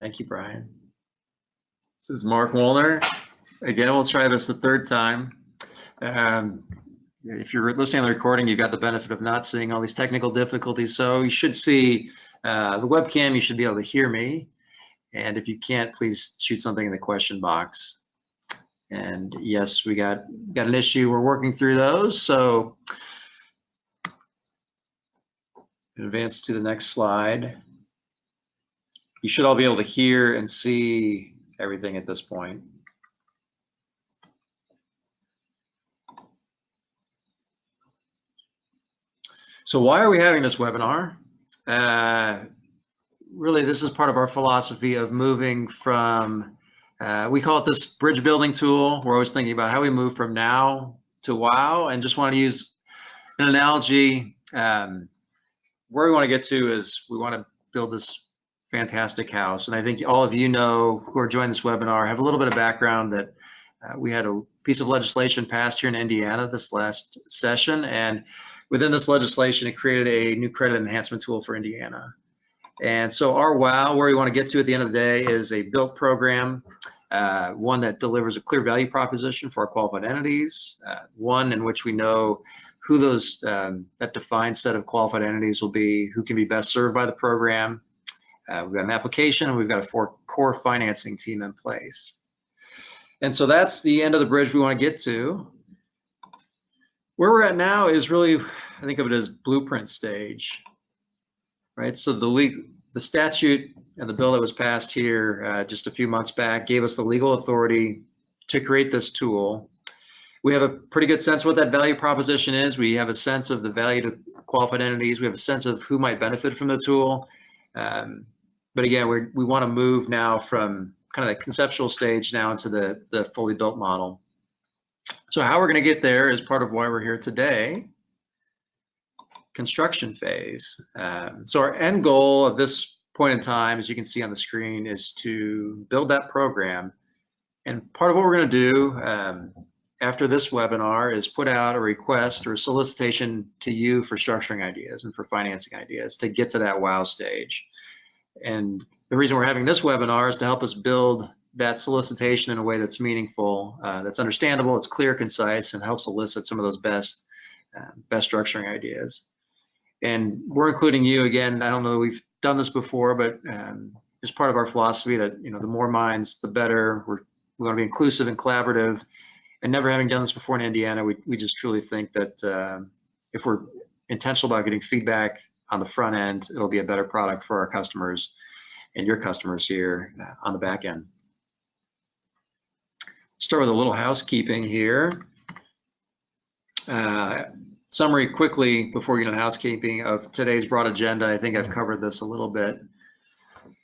Thank you, Brian. This is Mark Woolner. Again, we'll try this the third time. If you're listening to the recording, you've got the benefit of not seeing all these technical difficulties. So you should see the webcam, you should be able to hear me. And if you can't, please shoot something in the question box. And yes, we got an issue. We're working through those. So advance to the next slide. You should all be able to hear and see everything at this point. So why are we having this webinar? Really, this is part of our philosophy of moving from, we call it this bridge building tool. We're always thinking about how we move from now to wow, and just want to use an analogy. Where we want to get to is we want to build this fantastic house. And I think all of you know who are joining this webinar have a little bit of background that we had a piece of legislation passed here in Indiana this last session. And within this legislation, it created a new credit enhancement tool for Indiana. And so our wow, where we want to get to at the end of the day, is a built program, one that delivers a clear value proposition for our qualified entities, one in which we know who those, that defined set of qualified entities will be, who can be best served by the program. We've got an application, and we've got a core financing team in place. And so that's the end of the bridge we want to get to. Where we're at now is really, I think of it as blueprint stage, right? So the statute and the bill that was passed here just a few months back gave us the legal authority to create this tool. We have a pretty good sense of what that value proposition is. We have a sense of the value to qualified entities. We have a sense of who might benefit from the tool. But again, we want to move now from kind of the conceptual stage now into the fully built model. So how we're going to get there is part of why we're here today. Construction phase. So our end goal of this point in time, as you can see on the screen, is to build that program. And part of what we're going to do after this webinar is put out a request or a solicitation to you for structuring ideas and for financing ideas to get to that wow stage. And the reason we're having this webinar is to help us build that solicitation in a way that's meaningful, that's understandable, it's clear, concise, and helps elicit some of those best structuring ideas. And we're including you again. I don't know that we've done this before, but it's part of our philosophy that, you know, the more minds, the better. We want to be inclusive and collaborative. And never having done this before in Indiana, we just truly think that if we're intentional about getting feedback on the front end, it'll be a better product for our customers and your customers here on the back end. Start with a little housekeeping here. Summary quickly before we get into housekeeping of today's broad agenda. I think I've covered this a little bit.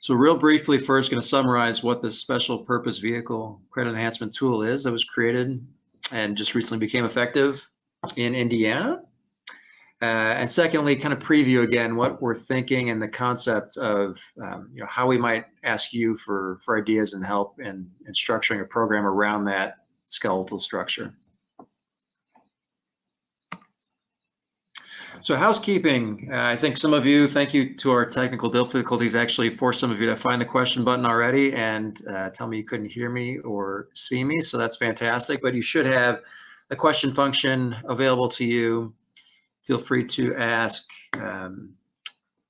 So real briefly, first going to summarize what this special purpose vehicle credit enhancement tool is that was created and just recently became effective in Indiana. And secondly, kind of preview again what we're thinking and the concept of you know, how we might ask you for ideas and help in structuring a program around that skeletal structure. So housekeeping, I think some of you, thank you to our technical difficulties, actually forced some of you to find the question button already and tell me you couldn't hear me or see me, so that's fantastic. But you should have a question function available to you. Feel free to ask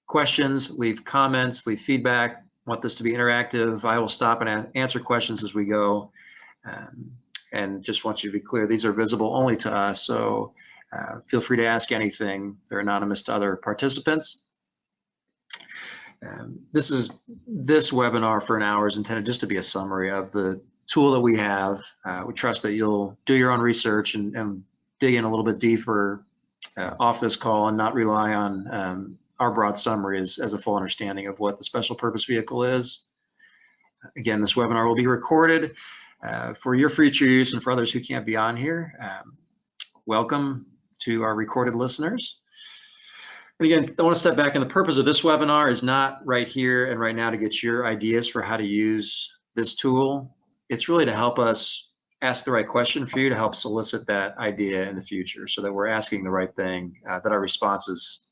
questions, leave comments, leave feedback. Want this to be interactive. I will stop and answer questions as we go. And just want you to be clear, these are visible only to us, so feel free to ask anything. They're anonymous to other participants. This webinar for an hour is intended just to be a summary of the tool that we have. We trust that you'll do your own research and dig in a little bit deeper off this call and not rely on our broad summary as a full understanding of what the special purpose vehicle is. Again, this webinar will be recorded for your future use and for others who can't be on here. Welcome to our recorded listeners. And again, I want to step back, and the purpose of this webinar is not right here and right now to get your ideas for how to use this tool. It's really to help us ask the right question for you to help solicit that idea in the future so that we're asking the right thing, that our responses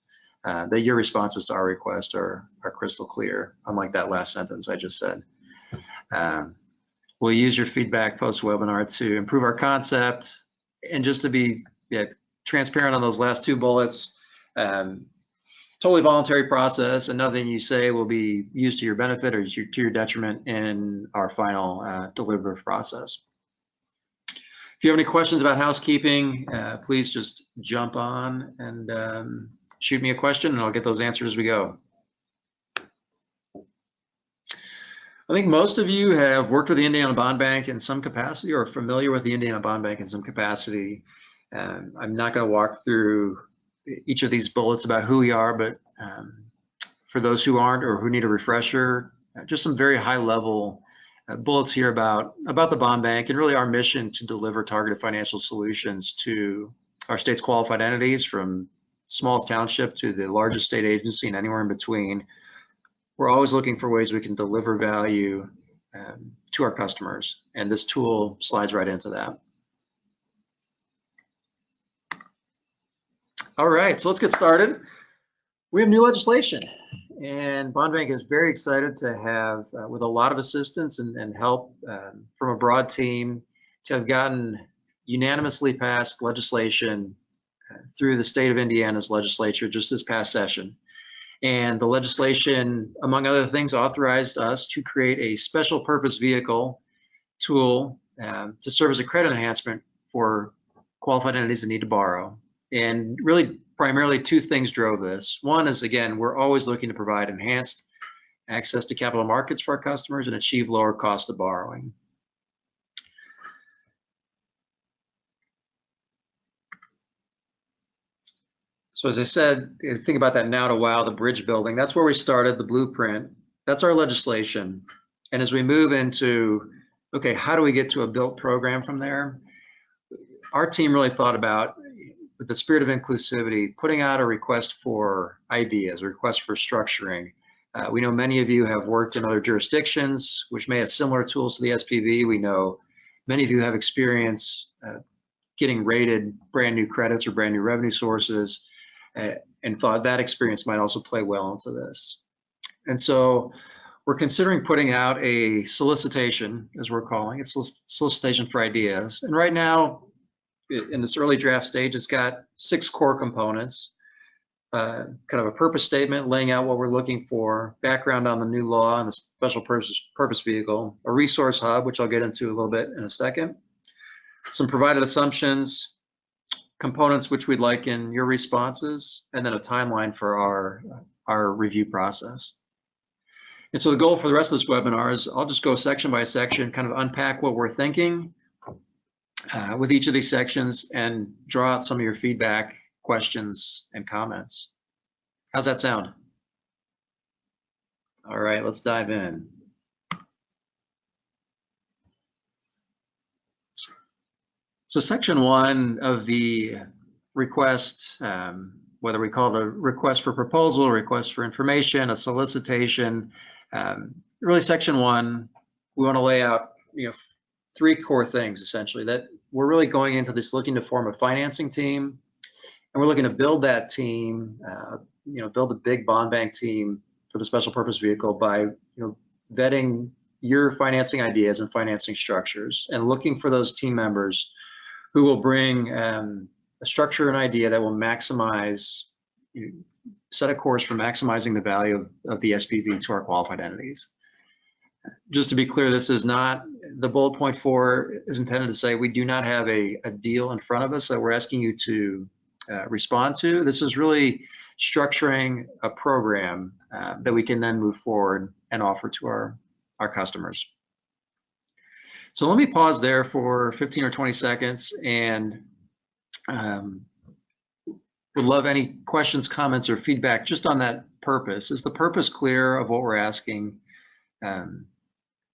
that your responses to our request are crystal clear, unlike that last sentence I just said. We'll use your feedback post-webinar to improve our concept. And just to be transparent on those last two bullets, totally voluntary process, and nothing you say will be used to your benefit or to your detriment in our final deliberative process. If you have any questions about housekeeping, please just jump on and shoot me a question, and I'll get those answered as we go. I think most of you have worked with the Indiana Bond Bank in some capacity or are familiar with the Indiana Bond Bank in some capacity. I'm not going to walk through each of these bullets about who we are, but for those who aren't or who need a refresher, just some very high level bullets here about the bond bank and really our mission to deliver targeted financial solutions to our state's qualified entities, from smallest township to the largest state agency and anywhere in between. We're always looking for ways we can deliver value to our customers, and this tool slides right into that. All right, so let's get started. We have new legislation, and Bond Bank is very excited to have, with a lot of assistance and help from a broad team, to have gotten unanimously passed legislation through the state of Indiana's legislature just this past session. And the legislation, among other things, authorized us to create a special purpose vehicle tool to serve as a credit enhancement for qualified entities that need to borrow. And really, primarily two things drove this. One is, again, we're always looking to provide enhanced access to capital markets for our customers and achieve lower cost of borrowing. So as I said, think about that now to wow, the bridge building. That's where we started, the blueprint. That's our legislation. And as we move into, okay, how do we get to a built program from there? Our team really thought about, with the spirit of inclusivity, putting out a request for ideas, a request for structuring. We know many of you have worked in other jurisdictions, which may have similar tools to the SPV. We know many of you have experience getting rated brand new credits or brand new revenue sources, and thought that experience might also play well into this. And so we're considering putting out a solicitation, as we're calling it, solicitation for ideas. And right now, in this early draft stage, it's got 6 core components, kind of a purpose statement laying out what we're looking for, background on the new law and the special purpose vehicle, a resource hub, which I'll get into a little bit in a second, some provided assumptions, components which we'd like in your responses, and then a timeline for our review process. And so the goal for the rest of this webinar is I'll just go section by section, kind of unpack what we're thinking with each of these sections and draw out some of your feedback, questions, and comments. How's that sound? All right, let's dive in. So section 1 of the request, whether we call it a request for proposal, a request for information, a solicitation, really section 1, we want to lay out 3 core things essentially, that we're really going into this looking to form a financing team, and we're looking to build that team, build a big bond bank team for the special purpose vehicle by vetting your financing ideas and financing structures and looking for those team members who will bring a structure and idea that will maximize, set a course for maximizing the value of the SPV to our qualified entities. Just to be clear, this is not, the bullet point 4 is intended to say we do not have a deal in front of us that we're asking you to respond to. This is really structuring a program that we can then move forward and offer to our customers. So let me pause there for 15 or 20 seconds and would love any questions, comments, or feedback just on that purpose. Is the purpose clear of what we're asking?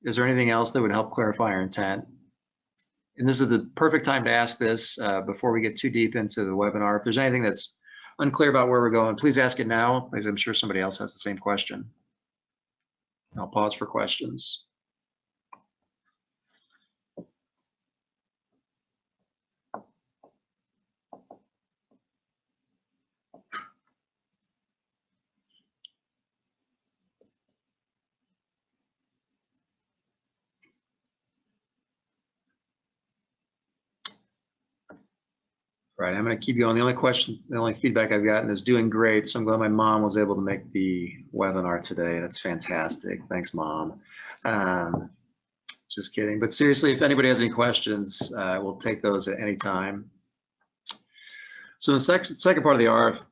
Is there anything else that would help clarify our intent? And this is the perfect time to ask this before we get too deep into the webinar. If there's anything that's unclear about where we're going, please ask it now, because I'm sure somebody else has the same question. I'll pause for questions. Right, I'm going to keep going. The only feedback I've gotten is doing great. So I'm glad my mom was able to make the webinar today. That's fantastic. Thanks, Mom. Just kidding. But seriously, if anybody has any questions, we'll take those at any time. So the second part of the RFI,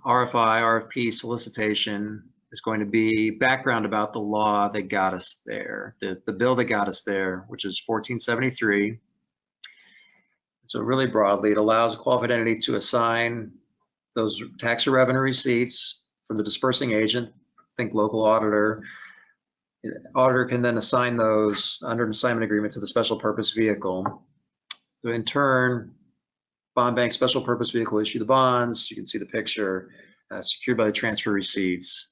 RFP solicitation is going to be background about the law that got us there, the bill that got us there, which is 1473. So really broadly, it allows a qualified entity to assign those tax or revenue receipts from the dispersing agent, think local auditor. Auditor can then assign those under an assignment agreement to the special purpose vehicle. So in turn, bond bank special purpose vehicle issue the bonds. You can see the picture, secured by the transfer receipts.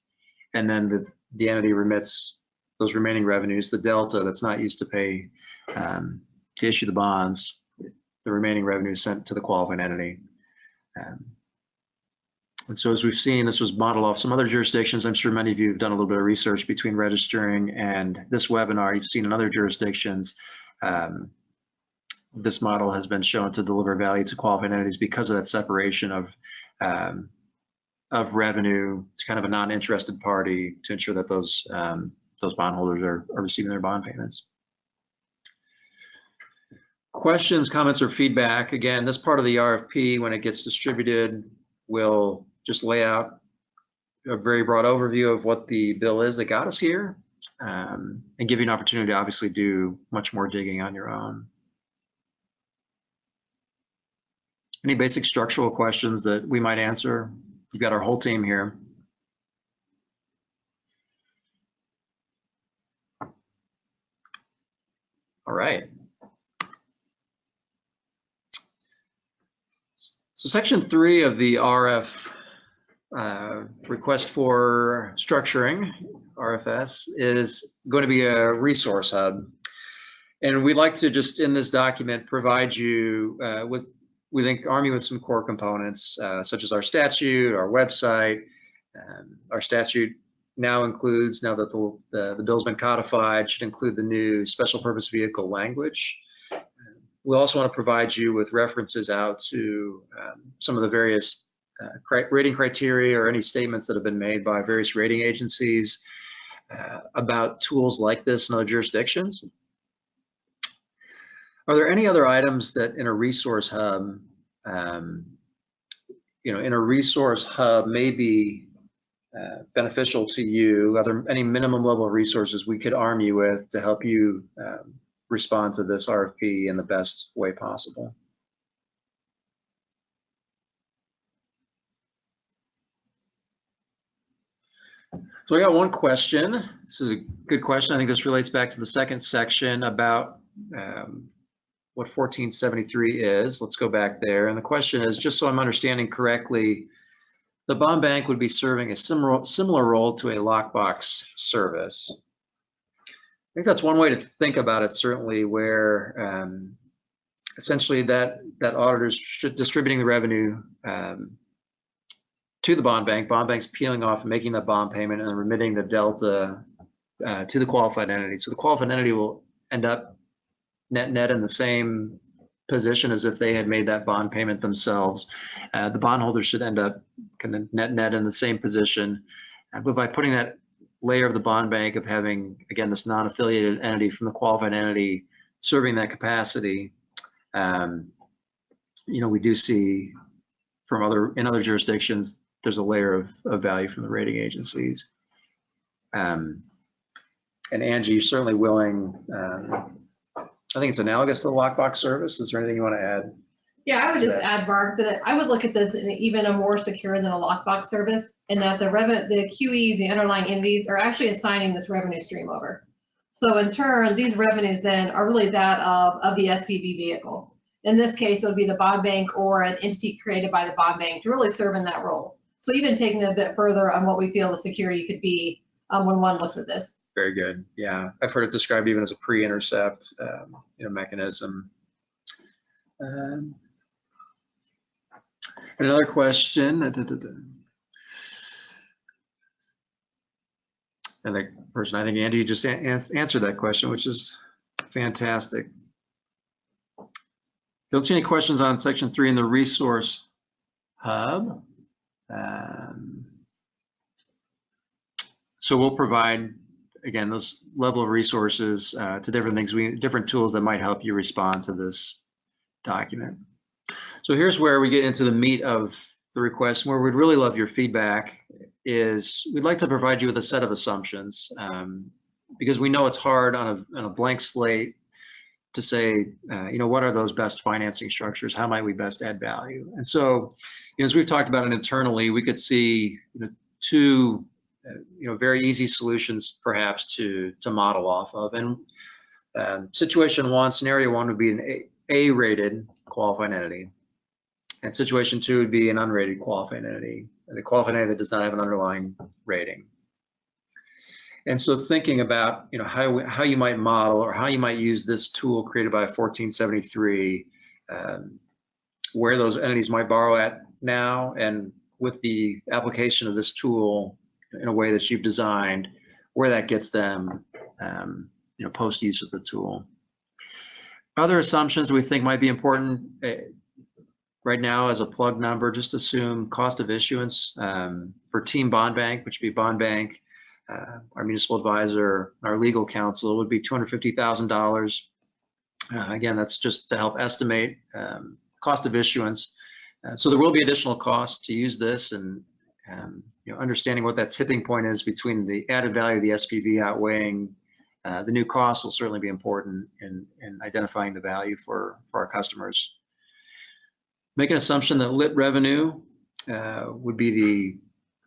And then the entity remits those remaining revenues, the delta that's not used to pay to issue the bonds. The remaining revenue is sent to the qualifying entity. And so as we've seen, this was modeled off some other jurisdictions. I'm sure many of you have done a little bit of research between registering and this webinar. You've seen in other jurisdictions, this model has been shown to deliver value to qualifying entities because of that separation of revenue to kind of a non-interested party to ensure that those bondholders are receiving their bond payments. Questions, comments, or feedback. Again, this part of the RFP, when it gets distributed, will just lay out a very broad overview of what the bill is that got us here, and give you an opportunity to obviously do much more digging on your own. Any basic structural questions that we might answer? We've got our whole team here. All right. So section 3 of the RF request for structuring, RFS, is going to be a resource hub. And we'd like to just in this document provide you with, we think, arm you with some core components, such as our statute, our website. Our statute now includes, now that the bill's been codified, should include the new special purpose vehicle language. We also want to provide you with references out to some of the various rating criteria or any statements that have been made by various rating agencies about tools like this in other jurisdictions. Are there any other items that in a resource hub, in a resource hub may be beneficial to you? Are there any minimum level of resources we could arm you with to help you respond to this RFP in the best way possible? So I got one question. This is a good question. I think this relates back to the second section about what 1473 is. Let's go back there. And the question is, just so I'm understanding correctly, the bond bank would be serving a similar role to a lockbox service. I think that's one way to think about it, certainly, where essentially that auditors distributing the revenue to the bond bank's peeling off and making that bond payment and then remitting the delta to the qualified entity. So the qualified entity will end up net in the same position as if they had made that bond payment themselves. The bondholders should end up kind of net in the same position. But by putting that layer of the bond bank of having, again, this non-affiliated entity from the qualified entity serving that capacity, we do see from in other jurisdictions, there's a layer of value from the rating agencies. And Angie, you're certainly willing, I think it's analogous to the lockbox service. Is there anything you want to add? Yeah, I would just add, Mark, that I would look at this in even a more secure than a lockbox service, in that the QEs, the underlying entities, are actually assigning this revenue stream over. So in turn, these revenues then are really that of the SPV vehicle. In this case, it would be the bond bank or an entity created by the bond bank to really serve in that role. So even taking it a bit further on what we feel the security could be when one looks at this. Very good. Yeah, I've heard it described even as a pre-intercept mechanism. And another question. And the person, I think Andy just answered that question, which is fantastic. Don't see any questions on section 3 in the resource hub. So we'll provide, again, those level of resources to different things, different tools that might help you respond to this document. So here's where we get into the meat of the request, where we'd really love your feedback is we'd like to provide you with a set of assumptions because we know it's hard on a blank slate to say, what are those best financing structures? How might we best add value? And so, as we've talked about it internally, we could see two very easy solutions perhaps to model off of. And situation one, scenario one would be an A-rated qualifying entity. And situation two would be an unrated qualifying entity, the qualifying entity that does not have an underlying rating. And so thinking about how you might model or how you might use this tool created by 1473, where those entities might borrow at now, and with the application of this tool in a way that you've designed, where that gets them post use of the tool. Other assumptions we think might be important right now as a plug number, just assume cost of issuance for Team Bond Bank, which would be Bond Bank, our municipal advisor, our legal counsel, would be $250,000. Again, that's just to help estimate cost of issuance. So there will be additional costs to use this, and understanding what that tipping point is between the added value of the SPV outweighing the new costs will certainly be important in identifying the value for our customers. Make an assumption that lit revenue would be the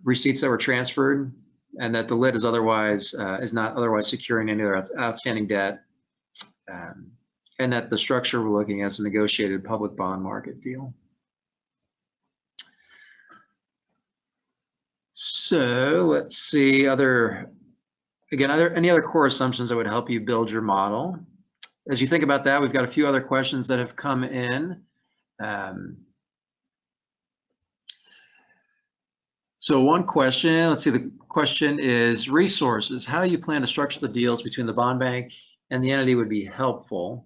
receipts that were transferred, and that the lit is not otherwise securing any other outstanding debt, and that the structure we're looking at is a negotiated public bond market deal. So let's see, are there any other core assumptions that would help you build your model? As you think about that, we've got a few other questions that have come in. So one question, let's see, the question is resources. How you plan to structure the deals between the bond bank and the entity would be helpful.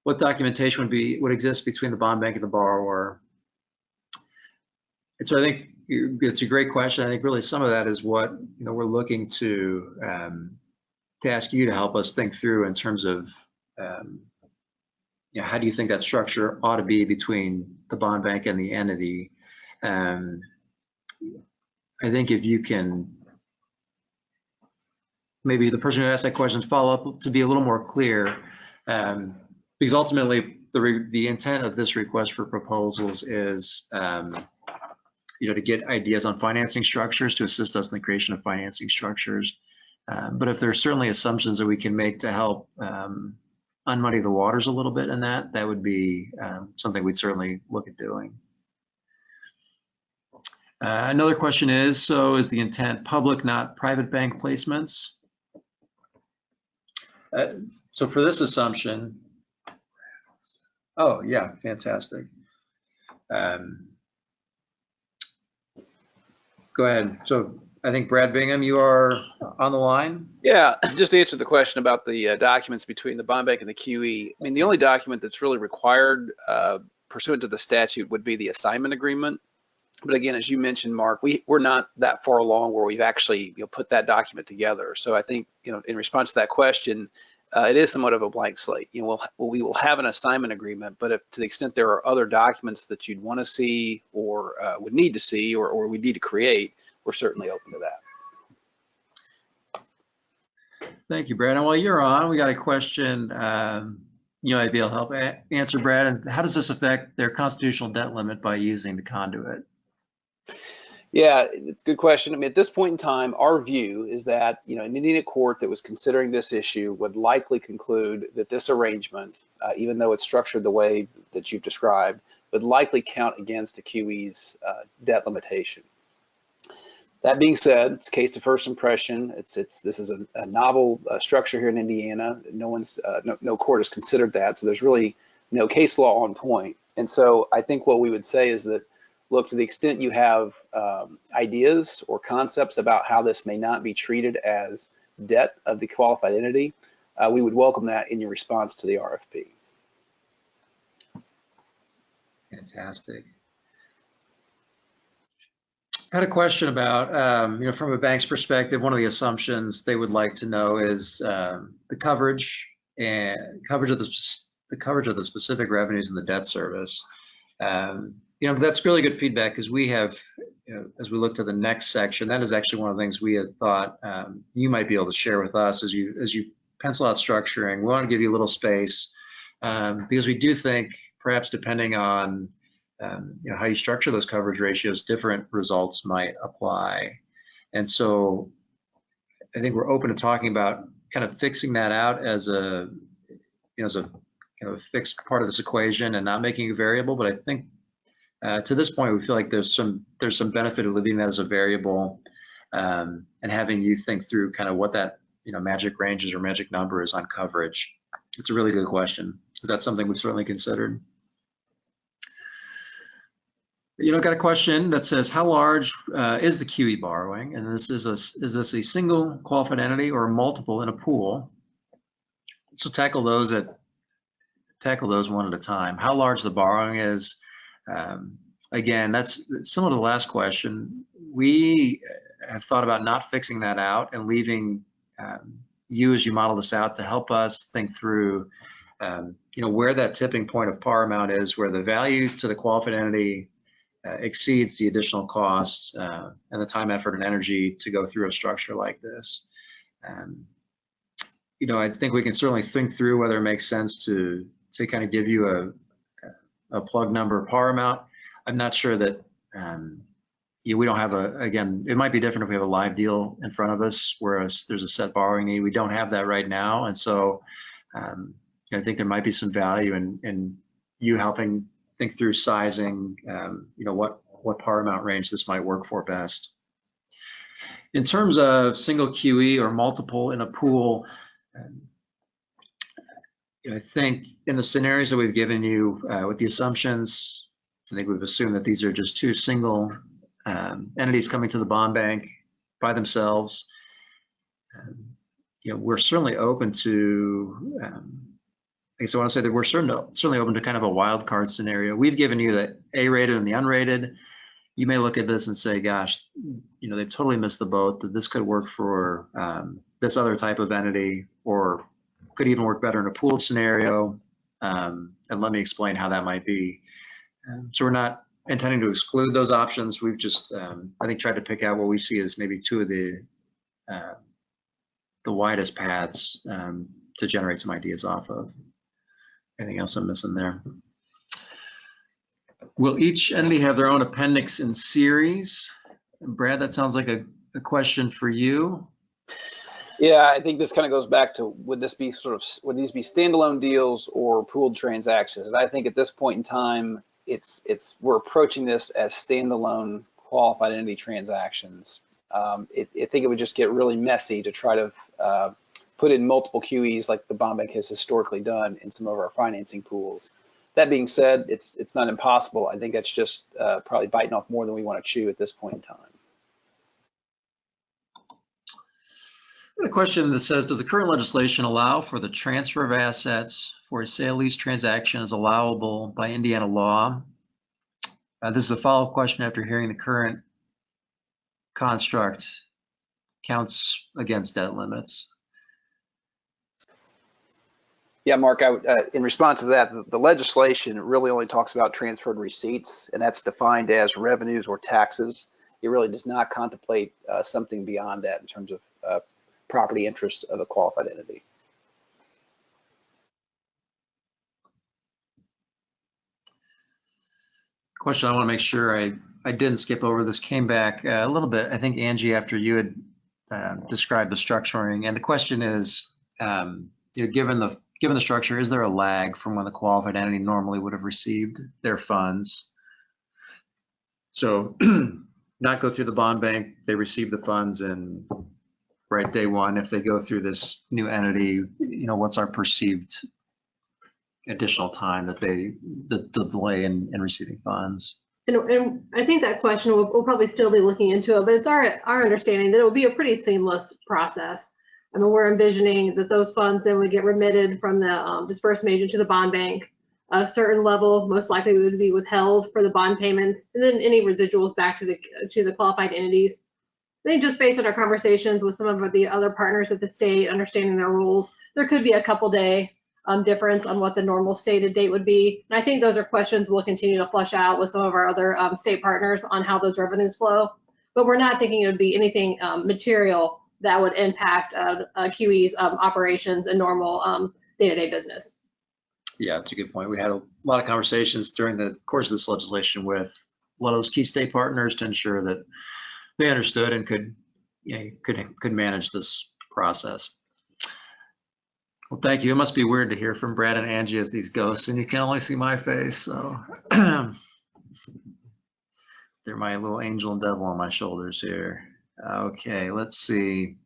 What documentation would exist between the bond bank and the borrower? And so I think it's a great question. I think really some of that is what we're looking to ask you to help us think through in terms of how do you think that structure ought to be between the bond bank and the entity. I think if you can, maybe the person who asked that question follow up to be a little more clear, because ultimately the intent of this request for proposals is to get ideas on financing structures to assist us in the creation of financing structures. But if there's certainly assumptions that we can make to help unmuddy the waters a little bit in that would be something we'd certainly look at doing. Another question is, so is the intent public, not private bank placements? So for this assumption, oh yeah, fantastic. Go ahead. So I think Brad Bingham, you are on the line. Yeah, just to answer the question about the documents between the bond bank and the QE. I mean, the only document that's really required pursuant to the statute would be the assignment agreement. But again, as you mentioned, Mark, we're not that far along where we've actually put that document together. So I think in response to that question, it is somewhat of a blank slate. We will have an assignment agreement, but if to the extent there are other documents that you'd want to see or would need to see or we need to create, we're certainly open to that. Thank you, Brad. And while you're on, we got a question I'd be able to help answer, Brad. And how does this affect their constitutional debt limit by using the conduit? Yeah, it's a good question. I mean, at this point in time, our view is that, an Indiana court that was considering this issue would likely conclude that this arrangement, even though it's structured the way that you've described, would likely count against a QE's debt limitation. That being said, it's case to first impression. This is a novel structure here in Indiana. No court has considered that, so there's really no case law on point. And so I think what we would say is that, look, to the extent you have ideas or concepts about how this may not be treated as debt of the qualified entity, we would welcome that in your response to the RFP. Fantastic. I had a question about, from a bank's perspective, one of the assumptions they would like to know is the coverage and coverage of the specific revenues in the debt service. That's really good feedback because we have, as we look to the next section, that is actually one of the things we had thought you might be able to share with us as you pencil out structuring. We want to give you a little space because we do think perhaps depending on how you structure those coverage ratios, different results might apply. And so I think we're open to talking about kind of fixing that out as a fixed part of this equation and not making a variable. But I think to this point, we feel like there's some benefit of leaving that as a variable and having you think through kind of what that magic ranges or magic number is on coverage. It's a really good question. Is that something we've certainly considered? Got a question that says, how large is the QE borrowing? And is this a single qualified entity or multiple in a pool? So tackle those one at a time. How large the borrowing is, again, that's similar to the last question. We have thought about not fixing that out and leaving you as you model this out to help us think through, where that tipping point of par amount is, where the value to the qualified entity exceeds the additional costs and the time, effort, and energy to go through a structure like this. I think we can certainly think through whether it makes sense to kind of give you a plug number par amount. I'm not sure that we don't have again, it might be different if we have a live deal in front of us, whereas there's a set borrowing need. We don't have that right now. And so I think there might be some value in you helping think through sizing, what par amount range this might work for best. In terms of single QE or multiple in a pool, I think in the scenarios that we've given you with the assumptions, I think we've assumed that these are just two single entities coming to the bond bank by themselves. We're certainly open to so I want to say that we're certainly open to kind of a wild card scenario. We've given you the A-rated and the unrated. You may look at this and say, gosh, they've totally missed the boat, that this could work for this other type of entity, or could even work better in a pooled scenario. And let me explain how that might be. So we're not intending to exclude those options. We've just, I think, tried to pick out what we see as maybe two of the widest paths to generate some ideas off of. Anything else I'm missing there? Will each entity have their own appendix in series? Brad, that sounds like a question for you. Yeah, I think this kind of goes back to, would these be standalone deals or pooled transactions? And I think at this point in time, we're approaching this as standalone qualified entity transactions. I think it would just get really messy to try to put in multiple QEs like the bond bank has historically done in some of our financing pools. That being said, it's not impossible. I think that's just probably biting off more than we want to chew at this point in time. A question that says, does the current legislation allow for the transfer of assets for a sale lease transaction as allowable by Indiana law? This is a follow-up question after hearing the current construct counts against debt limits. Yeah, Mark, in response to that, the legislation really only talks about transferred receipts, and that's defined as revenues or taxes. It really does not contemplate something beyond that in terms of property interest of a qualified entity. Question I want to make sure I didn't skip over. This came back a little bit, I think, Angie, after you had described the structuring. And the question is, given the structure, is there a lag from when the qualified entity normally would have received their funds? So not go through the bond bank, they receive the funds and right day one. If they go through this new entity, what's our perceived additional time that the delay in receiving funds? And I think that question we'll probably still be looking into it, but it's our understanding that it will be a pretty seamless process. We're envisioning that those funds then would get remitted from the disbursement agent to the bond bank. A certain level most likely would be withheld for the bond payments, and then any residuals back to the qualified entities. I think just based on our conversations with some of the other partners at the state, understanding their rules, there could be a couple day difference on what the normal stated date would be. And I think those are questions we'll continue to flush out with some of our other state partners on how those revenues flow. But we're not thinking it would be anything material that would impact QE's operations and normal day-to-day business. Yeah, that's a good point. We had a lot of conversations during the course of this legislation with a lot of those key state partners to ensure that they understood and could manage this process. Well, thank you. It must be weird to hear from Brad and Angie as these ghosts, and you can only see my face. So they're my little angel and devil on my shoulders here. Okay, let's see.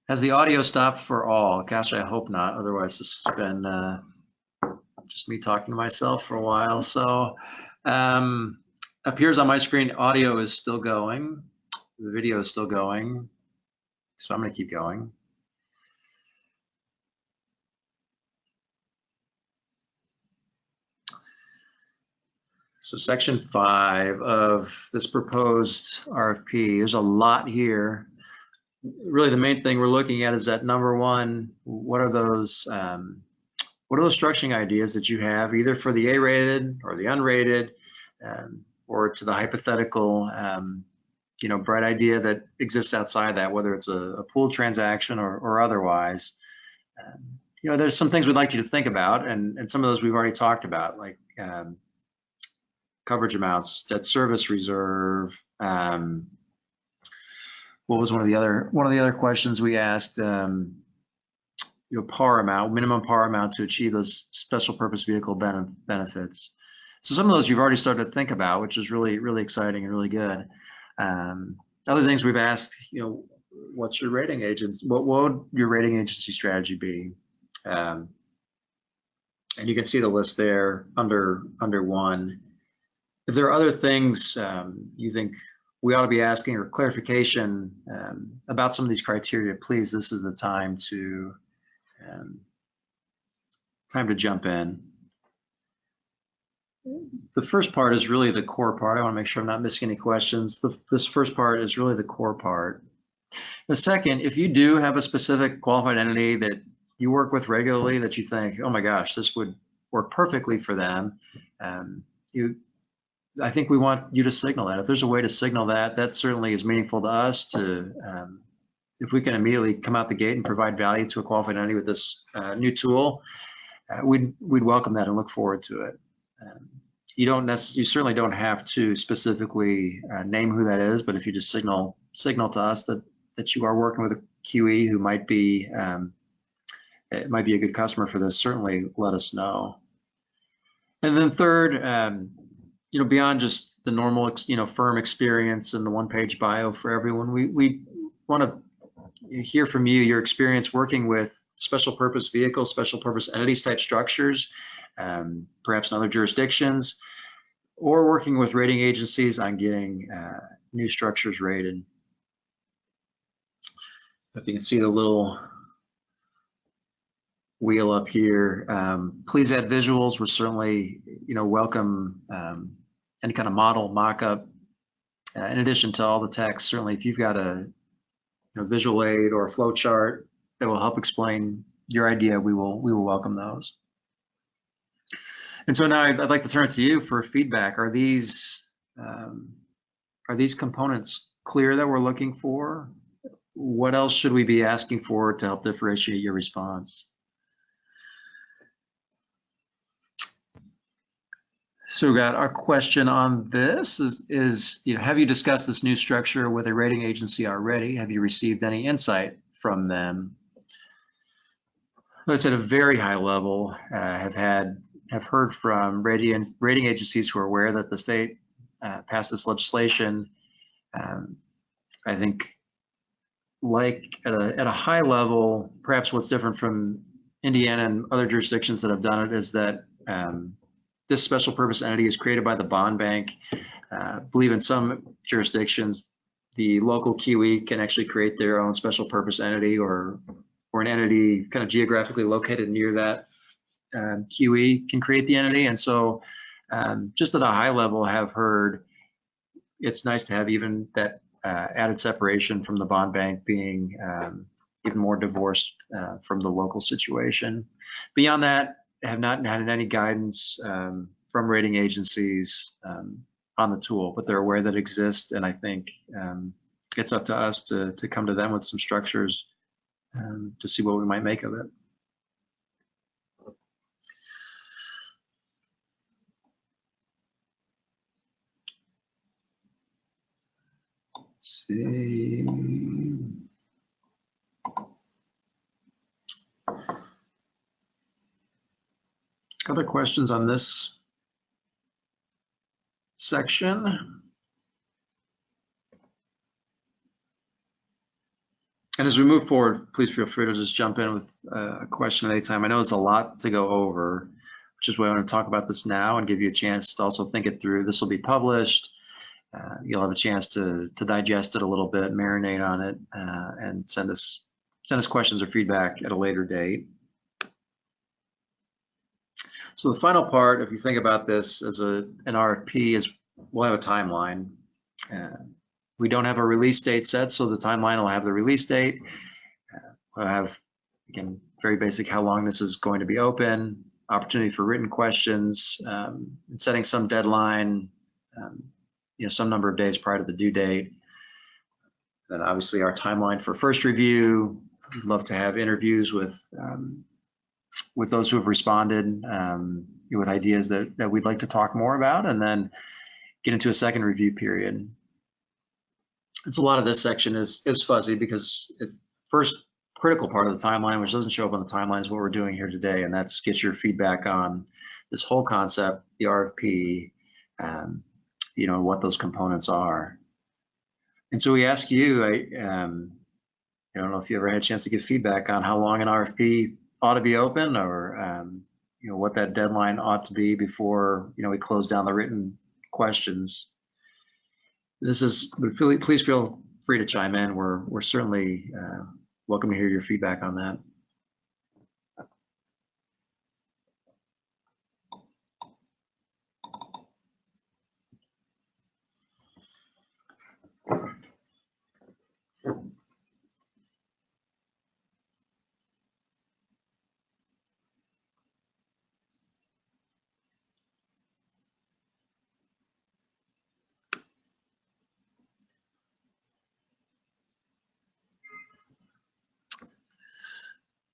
Has the audio stopped for all? Gosh, I hope not. Otherwise, this has been just me talking to myself for a while. So appears on my screen, audio is still going. The video is still going. So I'm going to keep going. So section 5 of this proposed RFP, there's a lot here. Really, the main thing we're looking at is that number one, what are those structuring ideas that you have, either for the A-rated or the unrated, or to the hypothetical, bright idea that exists outside that, whether it's a pooled transaction or otherwise. There's some things we'd like you to think about, and some of those we've already talked about, like coverage amounts, debt service reserve. What was one of the other questions we asked? Par amount, minimum par amount to achieve those special purpose vehicle benefits. So some of those you've already started to think about, which is really, really exciting and really good. Other things we've asked, what's your rating agents? What would your rating agency strategy be? And you can see the list there under 1. If there are other things you think we ought to be asking or clarification about some of these criteria, please, this is the time to jump in. The first part is really the core part. I want to make sure I'm not missing any questions. This first part is really the core part. The second, if you do have a specific qualified entity that you work with regularly that you think, oh my gosh, this would work perfectly for them, I think we want you to signal that. If there's a way to signal that, that certainly is meaningful to us. If we can immediately come out the gate and provide value to a qualified entity with this new tool, we'd welcome that and look forward to it. You certainly don't have to specifically name who that is, but if you just signal to us that you are working with a QE who might be it might be a good customer for this, certainly let us know. And then third, beyond just the normal, firm experience and the one-page bio for everyone, we want to hear from you, your experience working with special purpose vehicles, special purpose entities type structures, perhaps in other jurisdictions, or working with rating agencies on getting new structures rated. If you can see the little wheel up here, please add visuals. We're certainly, welcome any kind of model, mock-up. In addition to all the text, certainly if you've got a visual aid or a flow chart that will help explain your idea, we will welcome those. And so now I'd like to turn it to you for feedback. Are these components clear that we're looking for? What else should we be asking for to help differentiate your response? So we got our question on this is have you discussed this new structure with a rating agency already? Have you received any insight from them? Let's at a very high level have heard from rating agencies who are aware that the state passed this legislation. I think like at a high level, perhaps what's different from Indiana and other jurisdictions that have done it is that this special purpose entity is created by the bond bank. I believe in some jurisdictions, the local QE can actually create their own special purpose entity or an entity kind of geographically located near that QE can create the entity. And so just at a high level, have heard it's nice to have even that added separation from the bond bank being even more divorced from the local situation. Beyond that, have not had any guidance from rating agencies on the tool, but they're aware that it exists, and I think it's up to us to come to them with some structures to see what we might make of it. Let's see. Other questions on this section? And as we move forward, please feel free to just jump in with a question at any time. I know it's a lot to go over, which is why I want to talk about this now and give you a chance to also think it through. This will be published. You'll have a chance to digest it a little bit, marinate on it, and send us questions or feedback at a later date. So the final part, if you think about this as an RFP, is we'll have a timeline. We don't have a release date set, so the timeline will have the release date. We'll have, again, very basic how long this is going to be open, opportunity for written questions, and setting some deadline, some number of days prior to the due date. Then obviously our timeline for first review. We'd love to have interviews with those who have responded with ideas that we'd like to talk more about, and then get into a second review period. And so a lot of this section is fuzzy because the first critical part of the timeline, which doesn't show up on the timeline, is what we're doing here today, and that's get your feedback on this whole concept, the RFP, what those components are. And so we ask you, I don't know if you ever had a chance to give feedback on how long an RFP ought to be open, or what that deadline ought to be before we close down the written questions. Please feel free to chime in. We're certainly welcome to hear your feedback on that.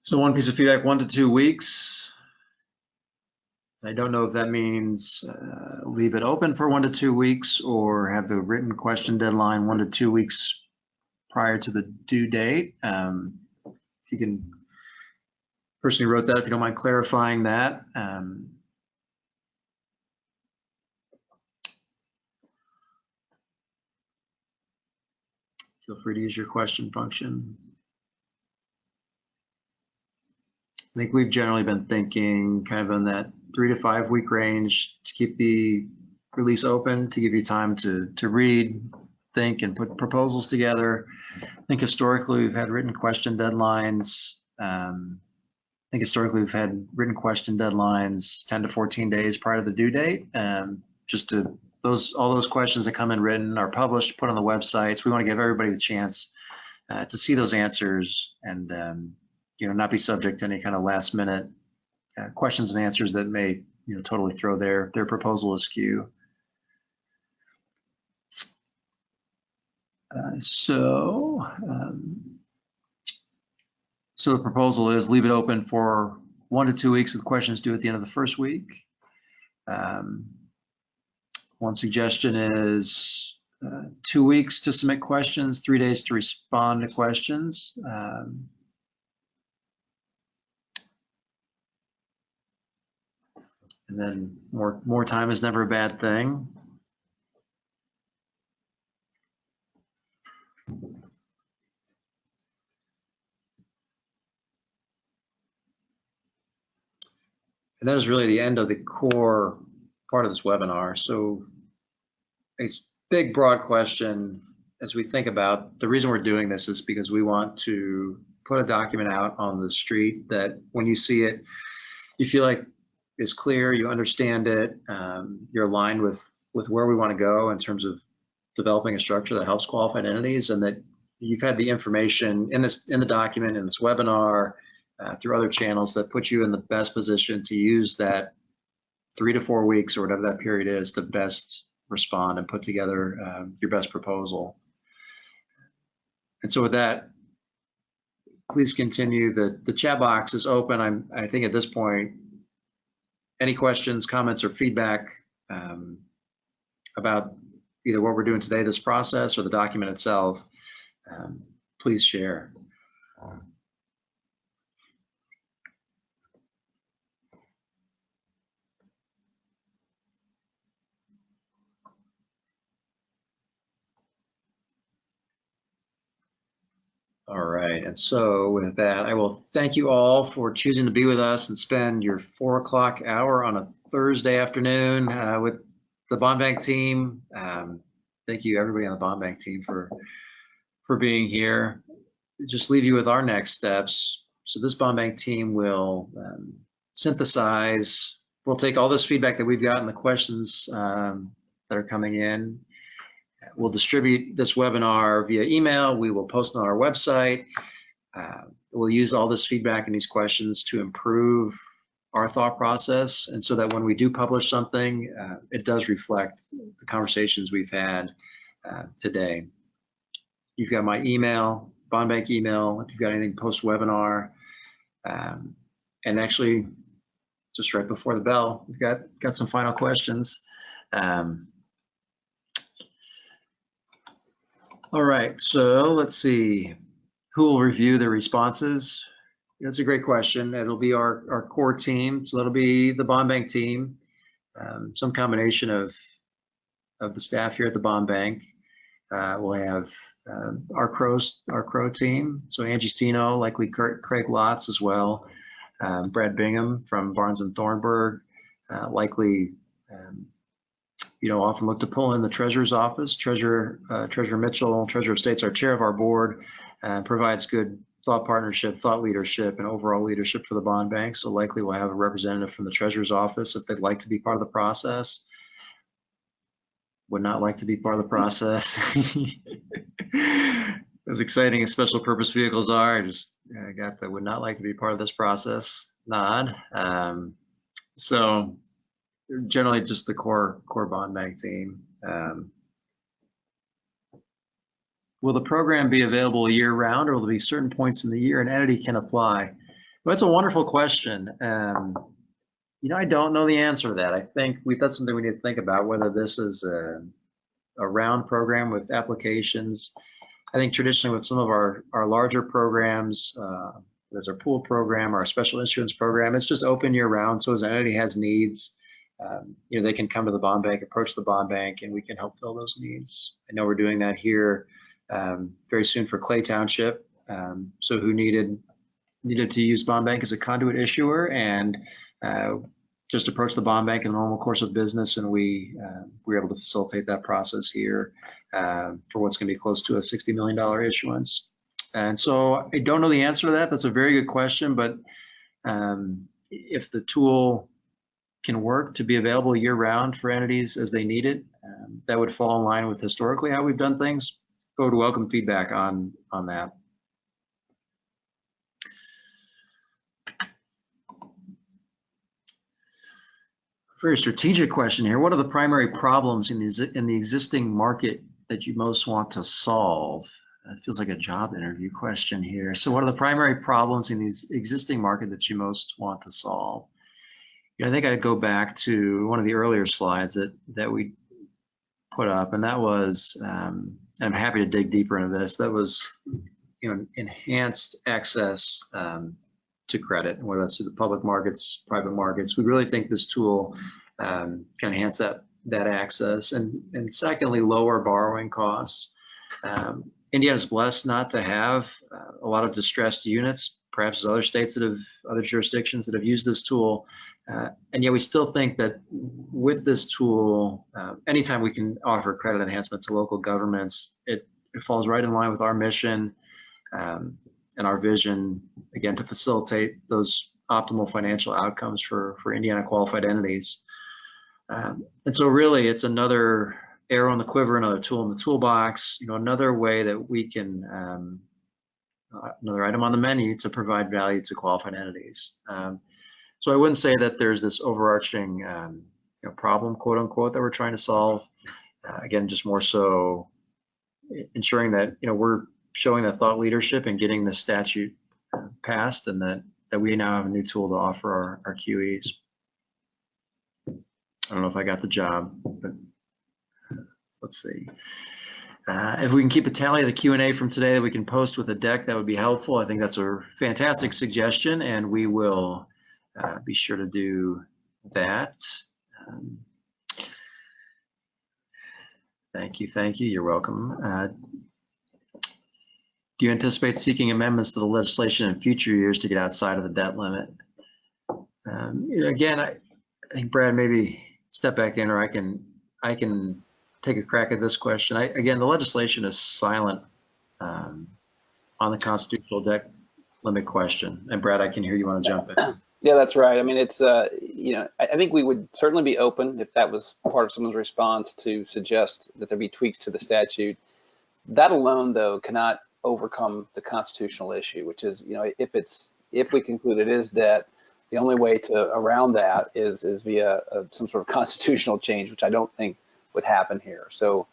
So one piece of feedback, 1 to 2 weeks. I don't know if that means leave it open for 1 to 2 weeks or have the written question deadline 1 to 2 weeks prior to the due date. If you can, person who wrote that, if you don't mind clarifying that. Feel free to use your question function. I think we've generally been thinking kind of in that 3 to 5 week range to keep the release open, to give you time to read, think, and put proposals together. I think historically we've had written question deadlines. 10 to 14 days prior to the due date. All those questions that come in written are published, put on the websites. We want to give everybody the chance to see those answers and not be subject to any kind of last minute questions and answers that may totally throw their proposal askew. So the proposal is leave it open for 1 to 2 weeks with questions due at the end of the first week. One suggestion is 2 weeks to submit questions, 3 days to respond to questions. And then more time is never a bad thing. And that is really the end of the core part of this webinar. So a big, broad question as we think about the reason we're doing this is because we want to put a document out on the street that when you see it, you feel like is clear, you understand it, you're aligned with where we want to go in terms of developing a structure that helps qualified entities, and that you've had the information in the document, in this webinar, through other channels that put you in the best position to use that 3 to 4 weeks or whatever that period is to best respond and put together your best proposal. And so with that, please continue. The chat box is open. I think at this point, any questions, comments, or feedback about either what we're doing today, this process, or the document itself, please share. All right, and so with that, I will thank you all for choosing to be with us and spend your 4 o'clock hour on a Thursday afternoon with the bond bank team. Thank you everybody on the bond bank team for being here. Just leave you with our next steps. So this bond bank team will synthesize, we'll take all this feedback that we've gotten, the questions that are coming in. We'll distribute this webinar via email. We will post it on our website. We'll use all this feedback and these questions to improve our thought process, and so that when we do publish something, it does reflect the conversations we've had today. You've got my email, bond bank email, if you've got anything post-webinar. And actually, just right before the bell, we've got some final questions. All right, so let's see. Who will review the responses? That's a great question. It'll be our core team. So that'll be the bond bank team, some combination of the staff here at the bond bank. We'll have our Crow team. So Angie Stino, likely Craig Lotz as well. Brad Bingham from Barnes and Thornburg, likely, often look to pull in the treasurer's office. Treasurer Mitchell, Treasurer of State's our chair of our board, provides good thought partnership, thought leadership, and overall leadership for the bond bank. So likely we'll have a representative from the treasurer's office if they'd like to be part of the process. Would not like to be part of the process. As exciting as special purpose vehicles are, I got that would not like to be part of this process nod. So generally just the core bond bank team. Will the program be available year round, or will there be certain points in the year an entity can apply? Well, that's a wonderful question. I don't know the answer to that. I think that's something we need to think about, whether this is a round program with applications. I think traditionally with some of our larger programs, there's our pool program or our special issuance program, it's just open year round. So as an entity has needs, they can come to the bond bank, approach the bond bank, and we can help fill those needs. I know we're doing that here very soon for Clay Township. So who needed to use bond bank as a conduit issuer, and just approach the bond bank in the normal course of business, and we were able to facilitate that process here for what's going to be close to a $60 million issuance. And so I don't know the answer to that. That's a very good question, but if the tool can work to be available year round for entities as they need it, that would fall in line with historically how we've done things. I would welcome feedback on that. Very strategic question here. What are the primary problems in the existing market that you most want to solve? It feels like a job interview question here. So what are the primary problems in these existing market that you most want to solve? I think I'd go back to one of the earlier slides that we put up, and that was, and I'm happy to dig deeper into this, that was enhanced access to credit, whether that's through the public markets, private markets. We really think this tool can enhance that access, and secondly, lower borrowing costs. Indiana is blessed not to have a lot of distressed units, perhaps as other states other jurisdictions that have used this tool. And yet we still think that with this tool, anytime we can offer credit enhancement to local governments, it falls right in line with our mission and our vision, again, to facilitate those optimal financial outcomes for Indiana qualified entities. And so really it's another arrow in the quiver, another tool in the toolbox, another way that we can, another item on the menu to provide value to qualified entities. So I wouldn't say that there's this overarching problem, quote unquote, that we're trying to solve. Again, just more so ensuring that we're showing that thought leadership and getting the statute passed, and that we now have a new tool to offer our QEs. I don't know if I got the job, but let's see. If we can keep a tally of the Q&A from today that we can post with a deck, that would be helpful. I think that's a fantastic suggestion, and we will be sure to do that. Thank you. You're welcome. Do you anticipate seeking amendments to the legislation in future years to get outside of the debt limit? Again, I think Brad, maybe step back in, or I can take a crack at this question. Again, the legislation is silent on the constitutional debt limit question. And Brad, I can hear you want to jump in. Yeah, that's right. I mean, it's, I think we would certainly be open if that was part of someone's response to suggest that there be tweaks to the statute. That alone, though, cannot overcome the constitutional issue, which is, if we conclude it is debt, the only way around that is via some sort of constitutional change, which I don't think would happen here. So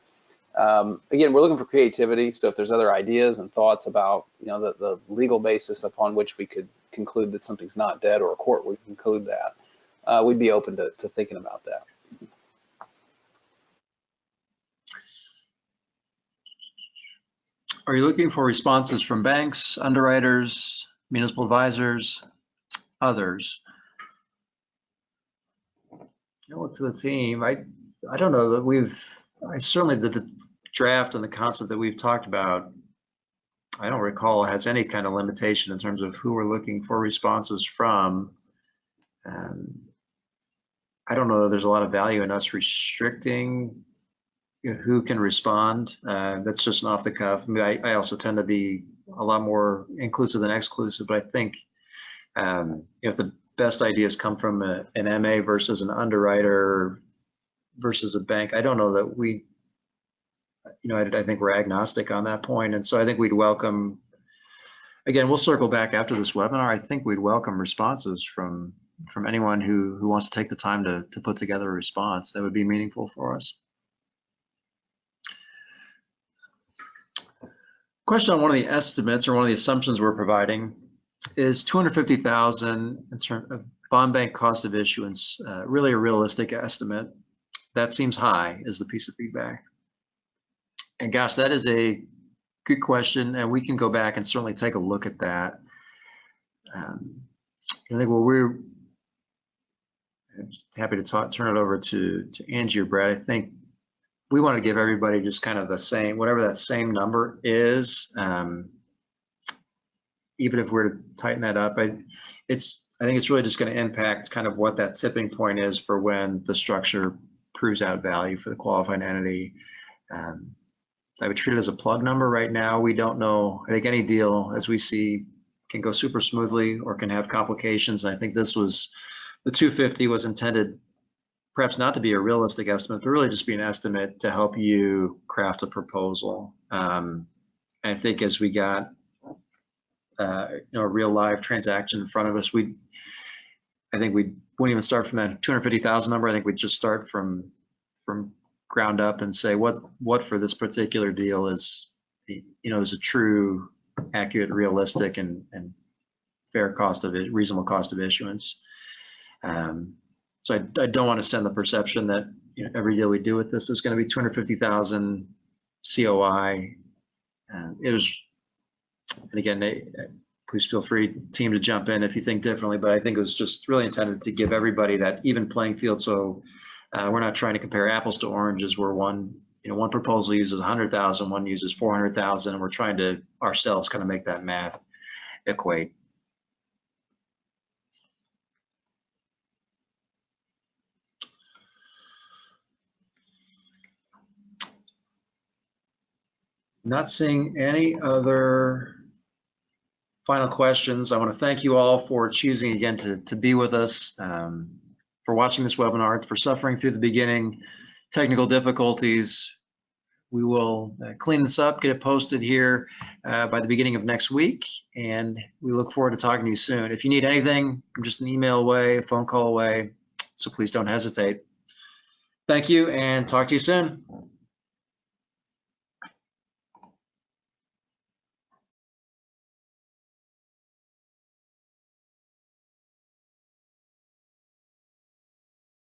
again, we're looking for creativity. So if there's other ideas and thoughts about, the legal basis upon which we could conclude that something's not debt, or a court would conclude that, we'd be open to thinking about that. Are you looking for responses from banks, underwriters, municipal advisors, others? Look to the team. I don't know that I certainly did the draft and the concept that we've talked about. I don't recall it has any kind of limitation in terms of who we're looking for responses from. I don't know that there's a lot of value in us restricting who can respond. That's just an off the cuff. I mean, I also tend to be a lot more inclusive than exclusive, but I think if the best ideas come from an MA versus an underwriter versus a bank, I don't know that we, I think we're agnostic on that point. And so I think we'd welcome, again, we'll circle back after this webinar. I think we'd welcome responses from anyone who wants to take the time to put together a response that would be meaningful for us. Question on one of the estimates, or one of the assumptions we're providing, is $250,000 in terms of bond bank cost of issuance really a realistic estimate? That seems high, is the piece of feedback. And gosh, that is a good question, and we can go back and certainly take a look at that. I think we're happy to turn it over to Angie or Brad. I think we want to give everybody just kind of the same, whatever that same number is. Even if we're to tighten that up, I think it's really just going to impact kind of what that tipping point is for when the structure proves out value for the qualified entity. I would treat it as a plug number right now. We don't know. I think any deal, as we see, can go super smoothly or can have complications. And I think the 250 was intended perhaps not to be a realistic estimate, but really just be an estimate to help you craft a proposal. And I think as we got a real live transaction in front of us, I think we wouldn't even start from that 250,000 number. I think we'd just start from ground up and say what for this particular deal is a true, accurate, realistic, and fair cost of it, reasonable cost of issuance. So I don't want to send the perception that every deal we do with this is going to be 250,000 COI. It was, and again, please feel free, team, to jump in if you think differently, but I think it was just really intended to give everybody that even playing field. So we're not trying to compare apples to oranges, where one proposal uses 100,000, one uses 400,000, and we're trying to ourselves kind of make that math equate. Not seeing any other final questions, I want to thank you all for choosing again to be with us, for watching this webinar, for suffering through the beginning technical difficulties. We will clean this up, get it posted here by the beginning of next week, and we look forward to talking to you soon. If you need anything, I'm just an email away, a phone call away, so please don't hesitate. Thank you, and talk to you soon.